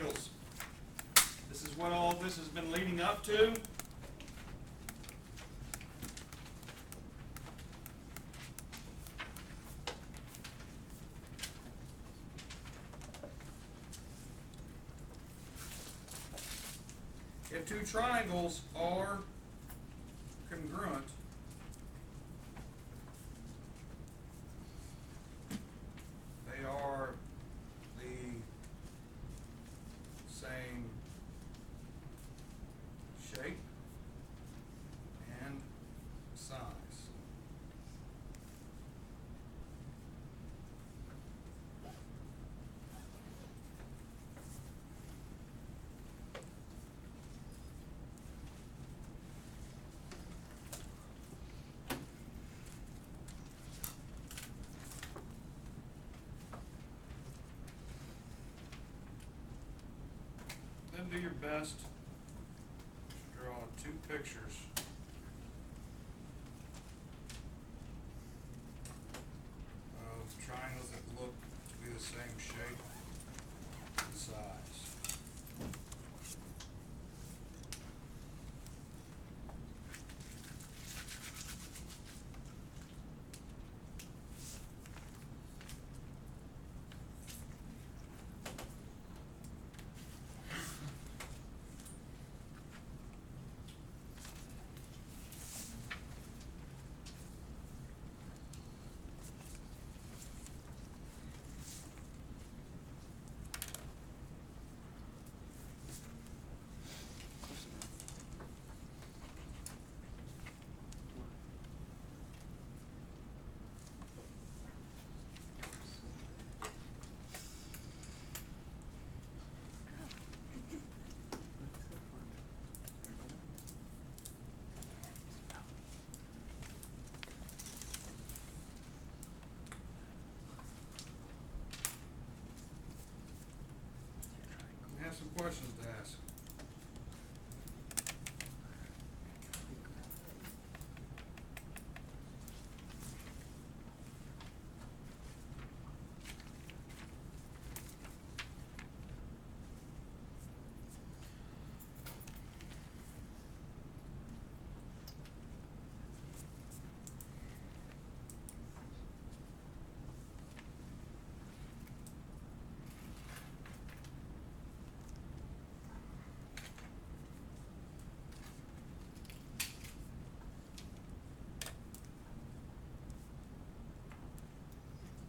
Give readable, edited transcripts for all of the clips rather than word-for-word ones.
triangles. This is what all this has been leading up to. If two triangles are congruent, they are the same shape and size. Then do your best to draw two pictures of triangles that look to be the same shape and size. I have some questions to ask.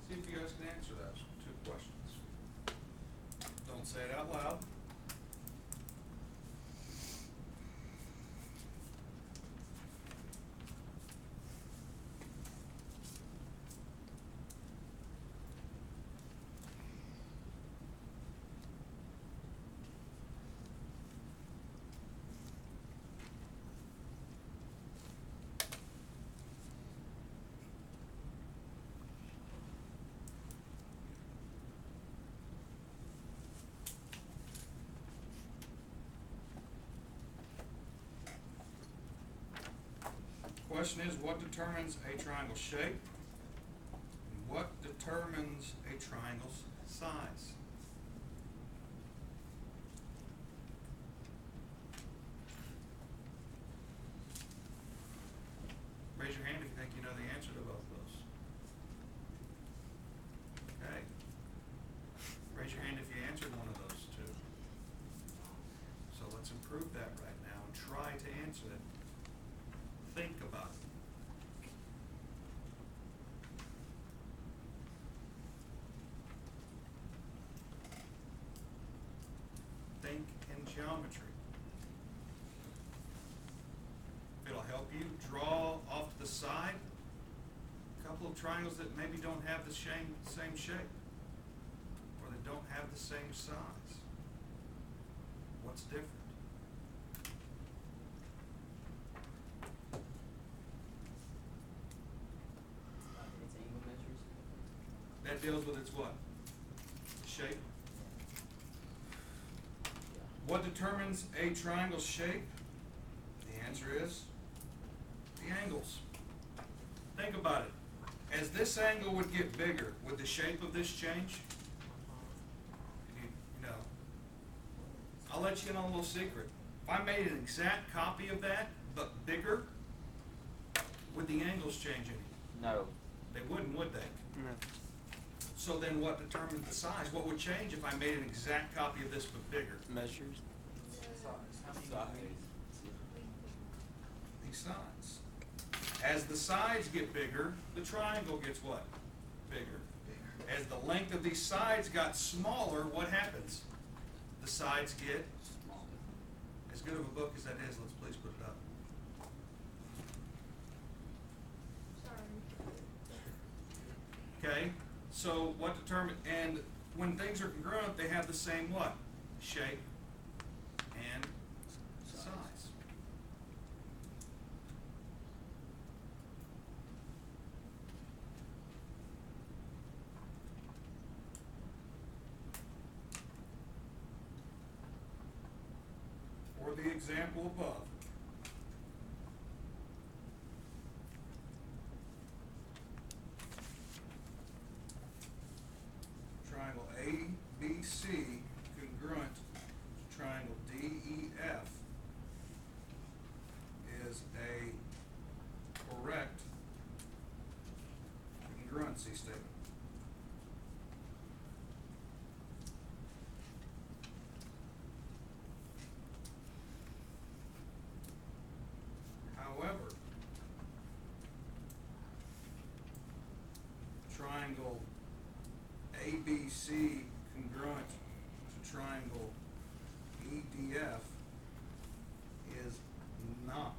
See if you guys can answer those two questions. Don't say it out loud. Question is, what determines a triangle shape? And what determines a triangle's size? Raise your hand if you think you know the answer to both of those. Okay. Raise your hand if you answered one of those two. So let's improve that right now and try to answer it. Think about it. Think in geometry. It'll help you draw off to the side a couple of triangles that maybe don't have the same shape, or that don't have the same size. What's different? Its angle measures. That deals with its what? Shape. Yeah. What determines a triangle's shape? The answer is the angles. Think about it. As this angle would get bigger, would the shape of this change? You know, let you in on a little secret. If I made an exact copy of that, but bigger, would the angles change any? No. They wouldn't, would they? No. So then what determines the size? What would change if I made an exact copy of this but bigger? Measures. These sides. As the sides get bigger, the triangle gets what? Bigger. As the length of these sides got smaller, what happens? The sides get smaller. As good of a book as that is, let's please put it up. Okay, so what determine, and when things are congruent, they have the same what? Shape and size. For the example above, triangle ABC congruent to triangle DEF is a correct congruency statement. However, triangle ABC congruent to triangle EDF is not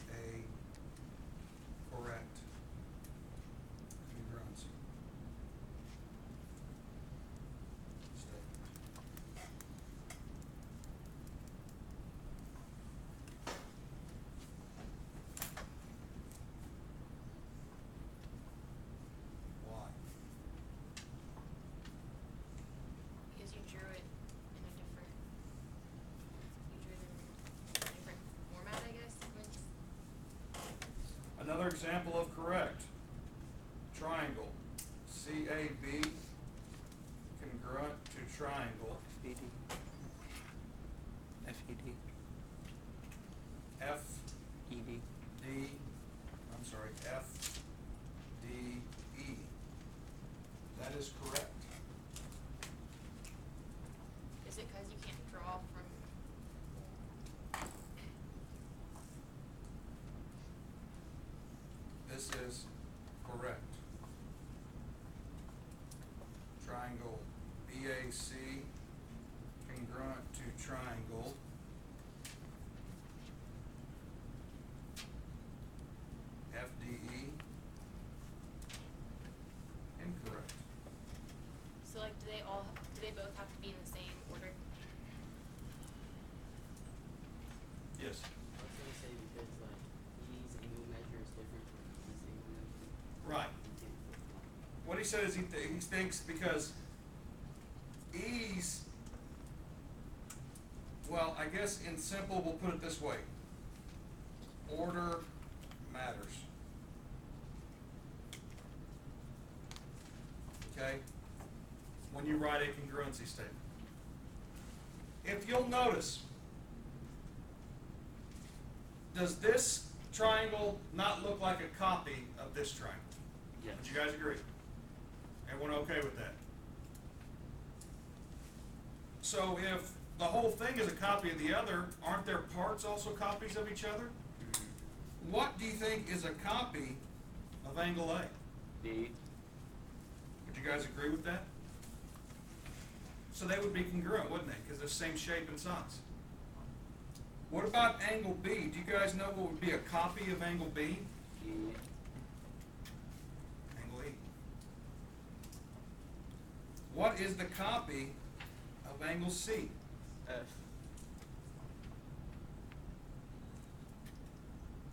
a correct congruency statement. Why? Because you drew it in a different, you drew them in a different format, I guess, sequence. Another example of correct. Triangle CAB congruent to triangle FED. FED. FD, ED. I'm sorry, FDE. That is correct. Is it because you can't draw from, This is correct. Triangle BAC congruent to triangle FDE. Incorrect. so like, do they both have to be in the same order? Yes. I was gonna say because like E's angle measure is different from E's angle measure. Right. You can't put them on. What he said is he thinks because E's, well, I guess in simple, we'll put it this way. Order matters. Okay? When you write a congruency statement. If you'll notice, does this triangle not look like a copy of this triangle? Yes. Would you guys agree? Everyone okay with that? So if the whole thing is a copy of the other, aren't their parts also copies of each other? What do you think is a copy of angle A? D. Would you guys agree with that? So they would be congruent, wouldn't they? Because they're same shape and size. What about angle B? Do you guys know what would be a copy of angle B? E. Angle E. What is the copy of angle C? F.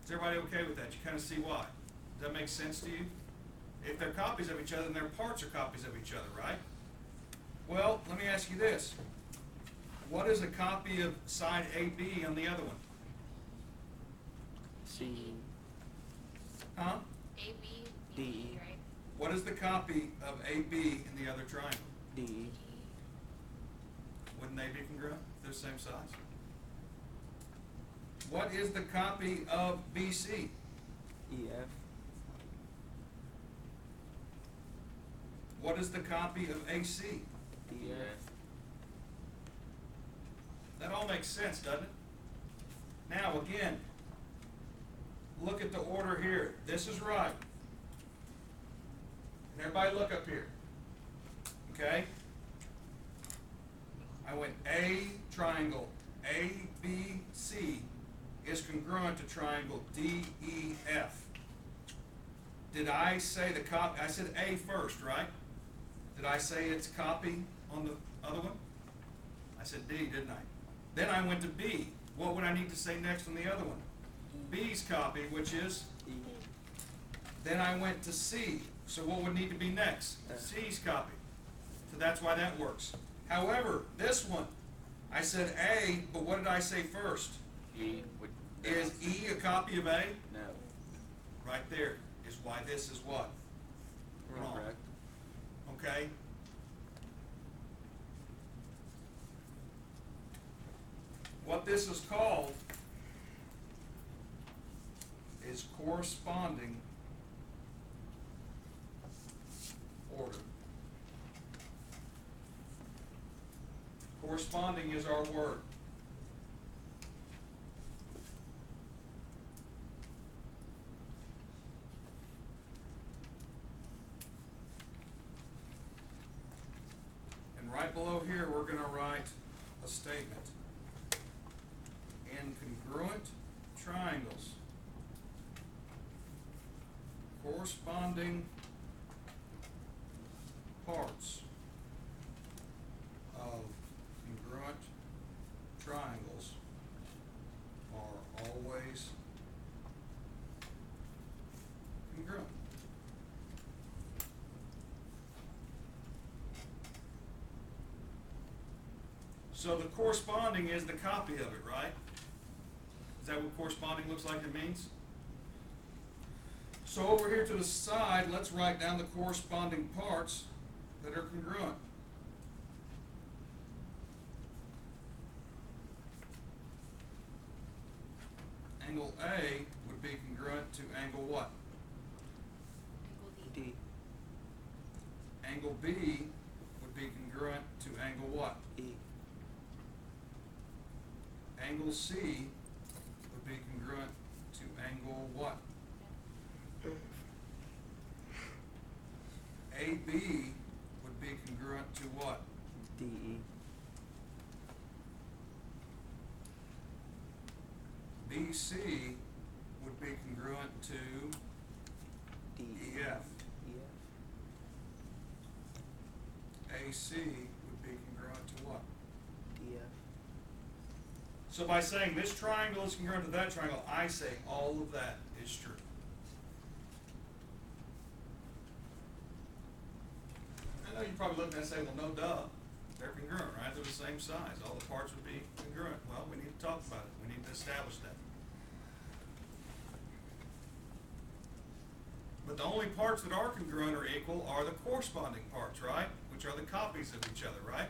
Is everybody okay with that? You kind of see why. Does that make sense to you? If they're copies of each other, then their parts are copies of each other, right? Well, let me ask you this. What is a copy of side AB on the other one? C. Huh? A, B, D. E, right? What is the copy of AB in the other triangle? D. E. Wouldn't Wouldn't they be congruent if they're the same size? What is the copy of BC? EF. What is the copy of AC? EF. That all makes sense, doesn't it? Now, again, look at the order here. This is right. And everybody look up here. Okay? I went A triangle ABC is congruent to triangle DEF. Did I say the copy? I said A first, right? Did I say it's copy on the other one? I said D, didn't I? Then I went to B. What would I need to say next on the other one? B's copy, which is? E. Then I went to C. So what would need to be next? C's copy. So that's why that works. However, this one, I said A, but what did I say first? E. Would, Is E a copy of A? no. Right there is why this is what? Wrong. Correct. Okay? What this is called is corresponding order. Corresponding is our word. And right below here, we're going to write a statement. In congruent triangles, corresponding parts of congruent triangles are always congruent. So the corresponding is the copy of it, right? Is that what corresponding looks like it means? So over here to the side, let's write down the corresponding parts that are congruent. Angle A would be congruent to angle what? Angle D. D. Angle B would be congruent to angle what? E. Angle C would be congruent to angle what? AB would be congruent to what? DE. BC would be congruent to D. EF. EF. AC would be congruent to what? DF. So by saying this triangle is congruent to that triangle, I say all of that is true. I know you're probably looking at it and say, well, no duh. They're congruent, right? They're the same size. All the parts would be congruent. Well, we need to talk about it. We need to establish that. But the only parts that are congruent or equal are the corresponding parts, right? Which are the copies of each other, right?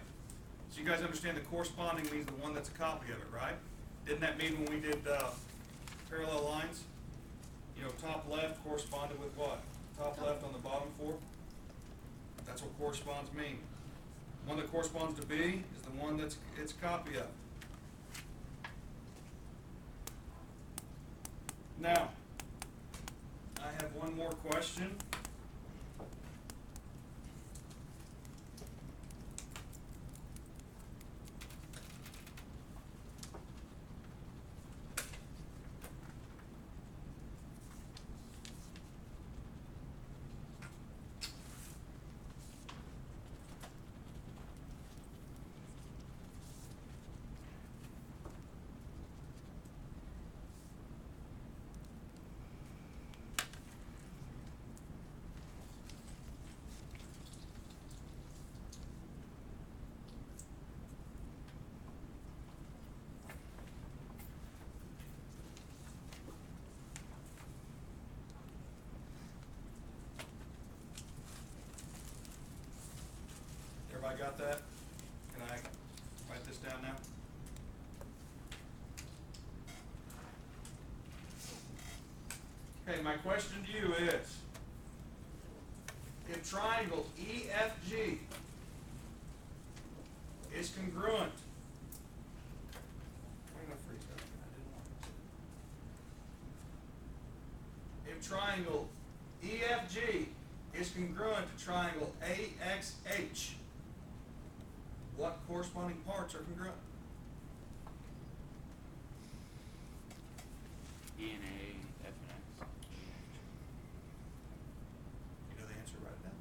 So you guys understand the corresponding means the one that's a copy of it, right? Didn't that mean when we did parallel lines? You know, top left corresponded with what? Top left on the bottom four? That's what corresponds mean. One that corresponds to B is the one that's it's a copy of. Now, I have one more question. Everybody got that? Can I write this my question to you is, if triangle EFG is congruent, why did I freeze up? I didn't want to. If triangle EFG is congruent to triangle AXH, what corresponding parts are congruent? E and A, F and X. You know the answer, write it down.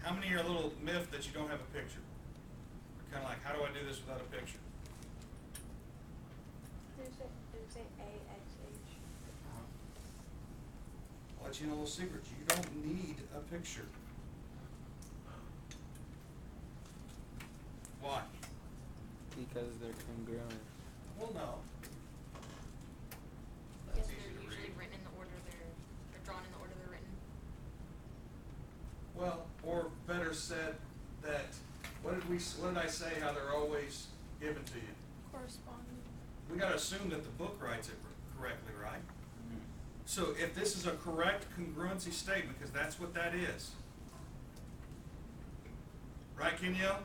How many are a little miffed that you don't have a picture? Kind of like, how do I do this without a picture? There's a AXH. I'll let you know a little secret. You don't need a picture. Why? Because they're congruent. Well, no. Because That's easy they're to usually read. written in the order they're drawn in the order they're written. Well, or better said, that what did I say? How they're always given to you? Corresponding. We got to assume that the book writes it correctly, right? Mm-hmm. So if this is a correct congruency statement, because that's what that is, right, Kenyelle?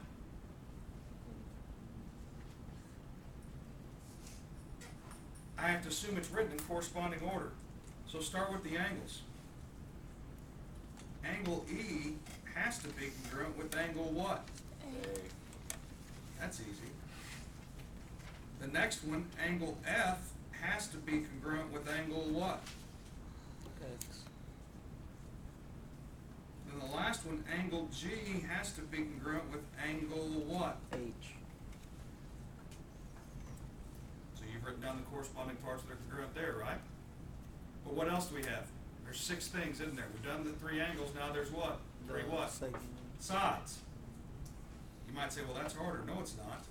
I have to assume it's written in corresponding order. So start with the angles. Angle E has to be congruent with angle what? That's easy. The next one, angle F, has to be congruent with angle what? X. Then the last one, angle G, has to be congruent with angle what? H. So you've written down the corresponding parts that are congruent there, right? But what else do we have? There's 6 things, isn't there? We've done the 3 angles, now there's what? 3 The what? second one. Sides. You might say, well, that's harder. No, it's not.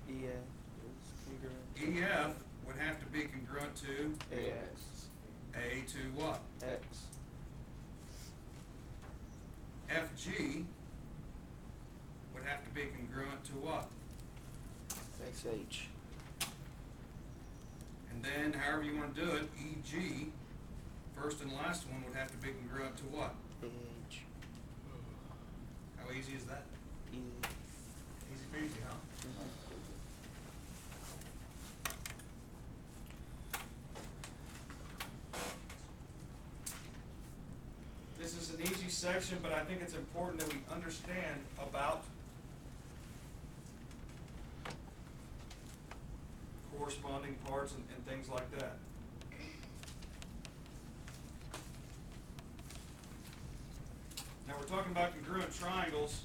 EF is congruent. EF would have to be congruent to AX. A to what? X. FG would have to be congruent to what? XH. And then, however you want to do it, EG, first and last one, would have to be congruent to what? AH. How easy is that? Easy. Easy peasy, huh? This is an easy section, but I think it's important that we understand about corresponding parts and things like that. Now we're talking about congruent triangles,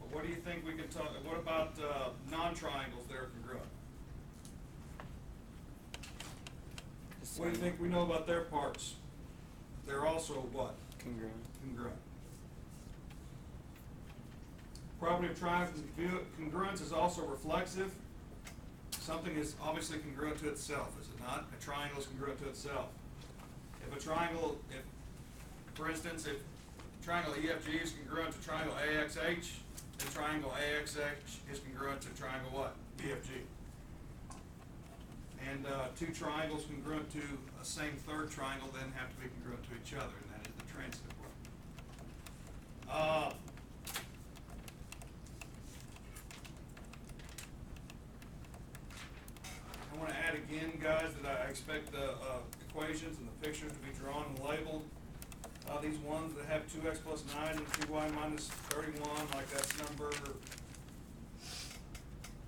but what do you think we can talk, what about non-triangles that are congruent? What do you think we know about their parts? They're also what? Congruent. Congruent. Property of triangles congruence is also reflexive. Something is obviously congruent to itself, is it not? A triangle is congruent to itself. If a triangle, for instance, if triangle EFG is congruent to triangle AXH, then triangle AXH is congruent to triangle what? EFG. And 2 triangles congruent to a same third triangle then have to be congruent to each other, and that is the transitive one. I want to add again, guys, that I expect the equations and the pictures to be drawn and labeled. These ones that have 2x plus 9 and 2y minus 31, like that's number,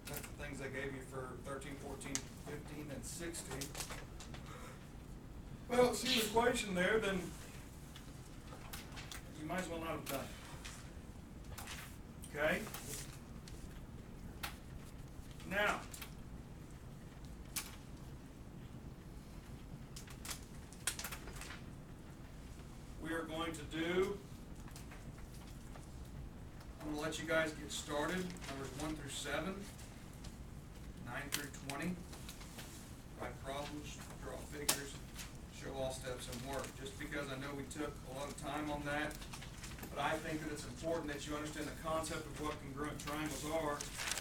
that's the things I gave you for 13, 14, 15, and 16. Well, see the equation there, then you might as well not have done it. Okay? Now, we are going to do, I'm going to let you guys get started, numbers 1 through 7, 9 through 20, write problems, draw figures, show all steps and work. Just because I know we took a lot of time on that, but I think that it's important that you understand the concept of what congruent triangles are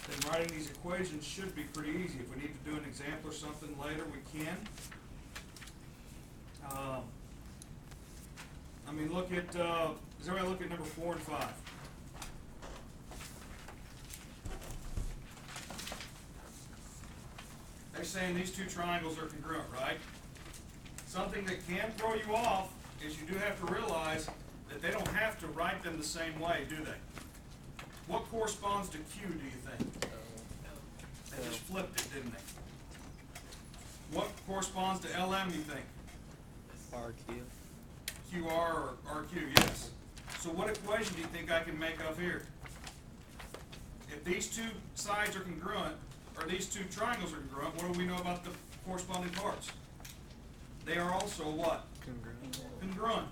then writing these equations should be pretty easy. If we need to do an example or something later, we can. I mean, look at, does everybody look at number 4 and 5? They're saying these two triangles are congruent, right? Something that can throw you off is you do have to realize that they don't have to write them the same way, do they? What corresponds to Q, do you think? They just flipped it, didn't they? What corresponds to LM, you think? RQ. QR or RQ, yes. So what equation do you think I can make up here? If these two sides are congruent, or these two triangles are congruent, what do we know about the corresponding parts? They are also what? Congruent. Congruent.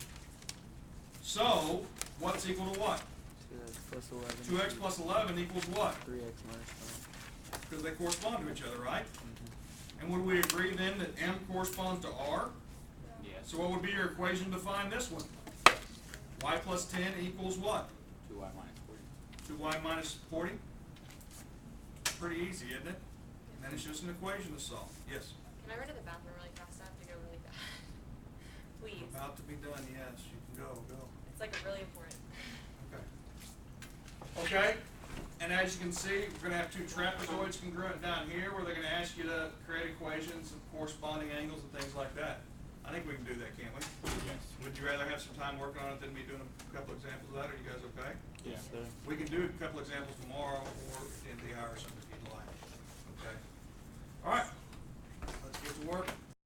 So, what's equal to what? 2x plus 11. 2x plus 11 equals what? 3x minus Because they correspond to each other, right? 5. And would we agree then that M corresponds to R? Yes. So what would be your equation to find this one? Y plus 10 equals what? 2y minus 40. 2y minus 40? Pretty easy, isn't it? And then it's just an equation to solve. Yes? Can I run to the bathroom really fast? I have to go really fast. Please. About to be done, yes. You can go. It's like really important. Okay. Okay, and as you can see, we're gonna have two trapezoids congruent down here where they're gonna ask you to create equations of corresponding angles and things like that. I think we can do that, can't we? Yes. Would you rather have some time working on it than me doing a couple examples of that? Are you guys okay? Yeah. Sir. We can do a couple examples tomorrow or at the end of the hour or something if you'd like. Okay. All right. Let's get to work.